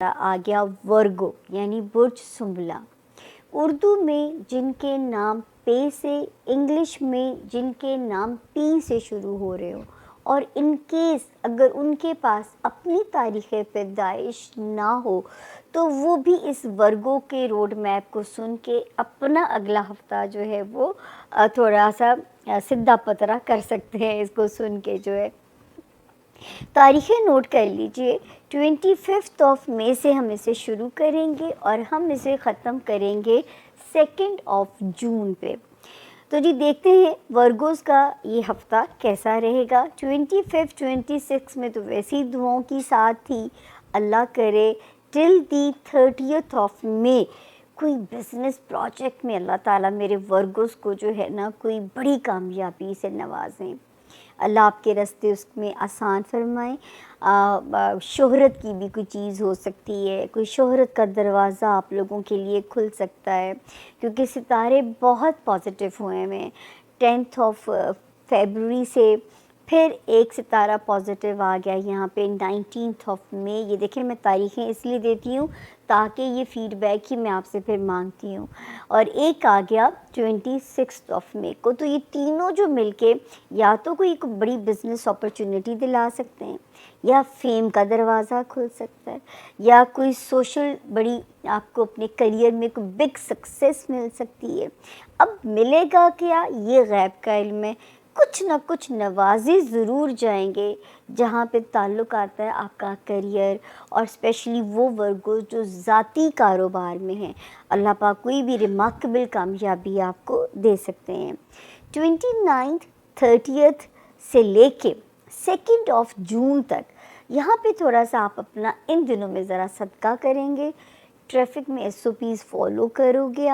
آ گیا ورگو یعنی برج سنبلا، اردو میں جن کے نام پے سے، انگلش میں جن کے نام پی سے شروع ہو رہے ہو، اور ان کیس اگر ان کے پاس اپنی تاریخ پیدائش نہ ہو تو وہ بھی اس ورگو کے روڈ میپ کو سن کے اپنا اگلا ہفتہ جو ہے وہ تھوڑا سا سدھا پترا کر سکتے ہیں، اس کو سن کے جو ہے تاریخیں نوٹ کر لیجئے۔ 25 مئی سے ہم اسے شروع کریں گے اور ہم اسے ختم کریں گے 2 جون پہ۔ تو جی دیکھتے ہیں ورگوز کا یہ ہفتہ کیسا رہے گا۔ 26 میں تو ویسی دعاؤں کی ساتھ تھی، اللہ کرے ٹل دی 30 مئی کوئی بزنس پروجیکٹ میں اللہ تعالیٰ میرے ورگوز کو جو ہے نا کوئی بڑی کامیابی سے نوازیں، اللہ آپ کے راستے اس میں آسان فرمائیں۔ شہرت کی بھی کوئی چیز ہو سکتی ہے، کوئی شہرت کا دروازہ آپ لوگوں کے لیے کھل سکتا ہے، کیونکہ ستارے بہت پازیٹیو ہوئے ہیں۔ 10 فیبروری سے پھر ایک ستارہ پازیٹیو آ گیا یہاں پہ 19 مئی۔ یہ دیکھیں میں تاریخیں اس لیے دیتی ہوں تاکہ یہ فیڈ بیک ہی میں آپ سے پھر مانگتی ہوں، اور ایک آ گیا 26 مئی کو۔ تو یہ تینوں جو مل کے یا تو کوئی ایک بڑی بزنس اپرچونٹی دلا سکتے ہیں، یا فیم کا دروازہ کھل سکتا ہے، یا کوئی سوشل بڑی آپ کو اپنے کریئر میں کوئی بگ سکسیس مل سکتی ہے۔ اب ملے گا کیا یہ غیب کا علم ہے، کچھ نہ کچھ نوازے ضرور جائیں گے جہاں پہ تعلق آتا ہے آپ کا کریئر، اور اسپیشلی وہ ورگوز جو ذاتی کاروبار میں ہیں، اللہ پاک کوئی بھی ریمارکیبل کامیابی آپ کو دے سکتے ہیں۔ 29 30 سے لے کے 2 جون تک یہاں پہ تھوڑا سا آپ اپنا ان دنوں میں ذرا صدقہ کریں گے، ٹریفک میں SOPs فالو کرو گے،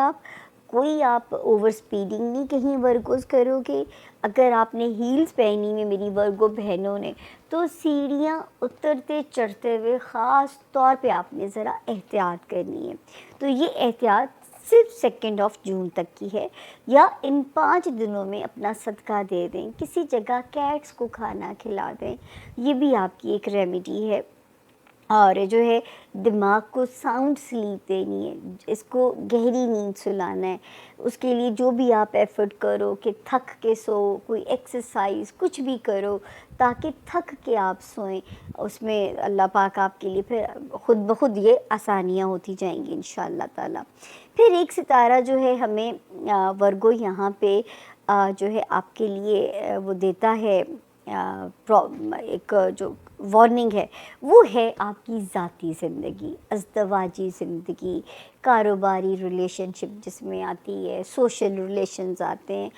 کوئی آپ اوور سپیڈنگ نہیں کہیں ورگوز کرو گے۔ اگر آپ نے ہیلز پہنی ہوئی میری ورگو بہنوں نے تو سیڑھیاں اترتے چڑھتے ہوئے خاص طور پہ آپ نے ذرا احتیاط کرنی ہے۔ تو یہ احتیاط صرف 2 جون تک کی ہے، یا ان 5 دنوں میں اپنا صدقہ دے دیں، کسی جگہ کیٹس کو کھانا کھلا دیں، یہ بھی آپ کی ایک ریمیڈی ہے۔ اور جو ہے دماغ کو ساؤنڈ سلیپ دینی ہے، اس کو گہری نیند سلانا ہے، اس کے لیے جو بھی آپ ایفرٹ کرو کہ تھک کے سو، کوئی ایکسرسائز کچھ بھی کرو تاکہ تھک کے آپ سوئیں، اس میں اللہ پاک آپ کے لیے پھر خود بخود یہ آسانیاں ہوتی جائیں گی انشاءاللہ تعالیٰ۔ پھر ایک ستارہ جو ہے ہمیں ورگو یہاں پہ جو ہے آپ کے لیے وہ دیتا ہے ایک جو وارننگ ہے، وہ ہے آپ کی ذاتی زندگی، ازدواجی زندگی، کاروباری ریلیشن شپ جس میں آتی ہے، سوشل ریلیشنز آتے ہیں،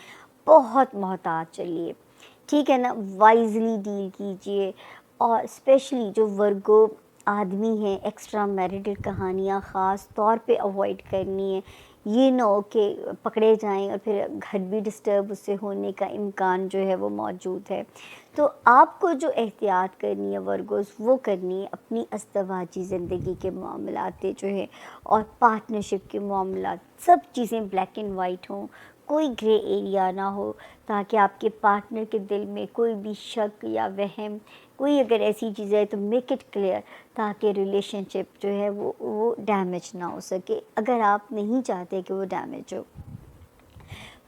بہت محتاط چلیے، ٹھیک ہے نا، وائزلی ڈیل کیجئے۔ اور اسپیشلی جو ورگو آدمی ہیں، ایکسٹرا میریٹل کہانیاں خاص طور پہ اوائڈ کرنی ہے، یہ نہ ہو کہ پکڑے جائیں اور پھر گھر بھی ڈسٹرب اس سے ہونے کا امکان جو ہے وہ موجود ہے۔ تو آپ کو جو احتیاط کرنی ہے ورگوز وہ کرنی ہے اپنی ازدواجی زندگی کے معاملات جو ہے، اور پارٹنرشپ کے معاملات، سب چیزیں بلیک اینڈ وائٹ ہوں، کوئی گرے ایریا نہ ہو، تاکہ آپ کے پارٹنر کے دل میں کوئی بھی شک یا وہم، کوئی اگر ایسی چیز ہے تو میک اٹ کلیئر، تاکہ ریلیشن شپ جو ہے وہ ڈیمیج نہ ہو سکے، اگر آپ نہیں چاہتے کہ وہ ڈیمیج ہو۔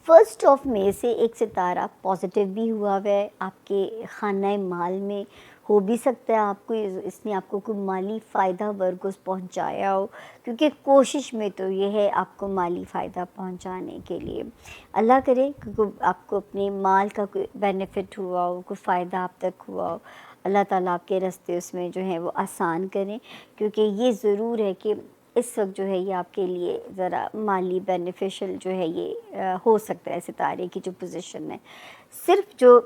1 مئی سے ایک ستارہ پازیٹیو بھی ہوا ہے آپ کے خانہ مال میں، ہو بھی سکتا ہے آپ کو اس نے آپ کو کوئی مالی فائدہ ورگوز پہنچایا ہو، کیونکہ کوشش میں تو یہ ہے آپ کو مالی فائدہ پہنچانے کے لیے، اللہ کرے کیونکہ آپ کو اپنے مال کا کوئی بینیفٹ ہوا ہو، کوئی فائدہ آپ تک ہوا ہو، اللہ تعالیٰ آپ کے راستے اس میں جو ہے وہ آسان کریں، کیونکہ یہ ضرور ہے کہ اس وقت جو ہے یہ آپ کے لیے ذرا مالی بینیفیشل جو ہے یہ ہو سکتا ہے، ستارے کی جو پوزیشن ہے۔ صرف جو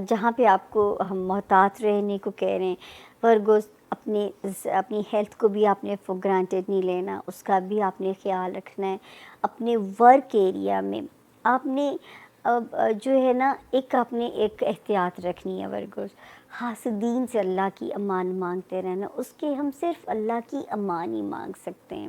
جہاں پہ آپ کو ہم محتاط رہنے کو کہہ رہے ہیں ورگوز، اپنی ہیلتھ کو بھی آپ نے فور گرانٹیڈ نہیں لینا، اس کا بھی آپ نے خیال رکھنا ہے۔ اپنے ورک ایریا میں آپ نے جو ہے نا آپ نے ایک احتیاط رکھنی ہے ورگوز، حاسدین سے اللہ کی امان مانگتے رہنا، اس کے ہم صرف اللہ کی امان ہی مانگ سکتے ہیں۔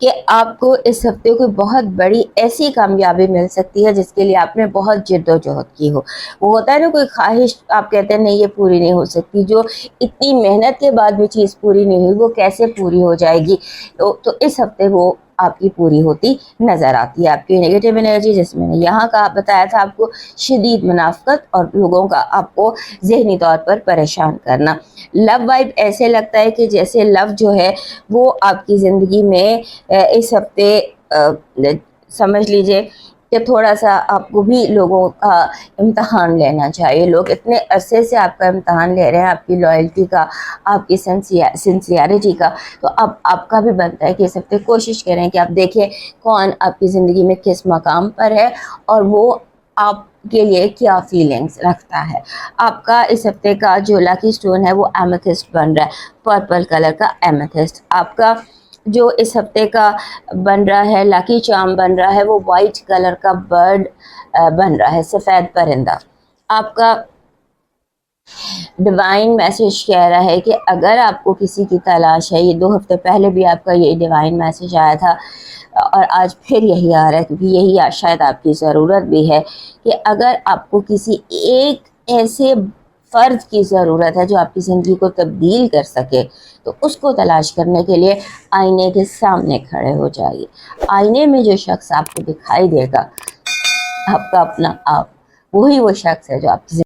کہ آپ کو اس ہفتے کوئی بہت بڑی ایسی کامیابی مل سکتی ہے جس کے لیے آپ نے بہت جد و جہد کی ہو. وہ ہوتا ہے نا کوئی خواہش آپ کہتے ہیں نہیں یہ پوری نہیں ہو سکتی, جو اتنی محنت کے بعد بھی چیز پوری نہیں ہوئی وہ کیسے پوری ہو جائے گی. تو اس ہفتے وہ آپ کی پوری ہوتی نظر آتی ہے. آپ کی نیگیٹو انرجی, جس میں نے یہاں کا بتایا تھا آپ کو شدید منافقت اور لوگوں کا آپ کو ذہنی طور پر پریشان کرنا. لو وائب ایسے لگتا ہے کہ جیسے لو جو ہے وہ آپ کی زندگی میں اس ہفتے سمجھ لیجئے کہ تھوڑا سا آپ کو بھی لوگوں کا امتحان لینا چاہیے. لوگ اتنے عرصے سے آپ کا امتحان لے رہے ہیں, آپ کی لائلٹی کا, آپ کی سنسیئرٹی کا, تو اب آپ کا بھی بنتا ہے کہ اس ہفتے کوشش کریں کہ آپ دیکھیں کون آپ کی زندگی میں کس مقام پر ہے اور وہ آپ کے لیے کیا فیلنگز رکھتا ہے. آپ کا اس ہفتے کا جو لکی سٹون ہے وہ ایمیتھسٹ بن رہا ہے, پرپل کلر کا ایمیتھسٹ. آپ کا جو اس ہفتے کا بن رہا ہے لکی چارم بن رہا ہے وہ وائٹ کلر کا برڈ بن رہا ہے, سفید پرندہ. آپ کا ڈیوائن میسج کہہ رہا ہے کہ اگر آپ کو کسی کی تلاش ہے, یہ 2 ہفتے پہلے بھی آپ کا یہ ڈیوائن میسج آیا تھا اور آج پھر یہی آ رہا ہے, کیونکہ یہی شاید آپ کی ضرورت بھی ہے کہ اگر آپ کو کسی ایک ایسے فرد کی ضرورت ہے جو آپ کی زندگی کو تبدیل کر سکے, تو اس کو تلاش کرنے کے لیے آئینے کے سامنے کھڑے ہو جائیے. آئینے میں جو شخص آپ کو دکھائی دے گا آپ کا اپنا آپ, وہی وہ شخص ہے جو آپ کی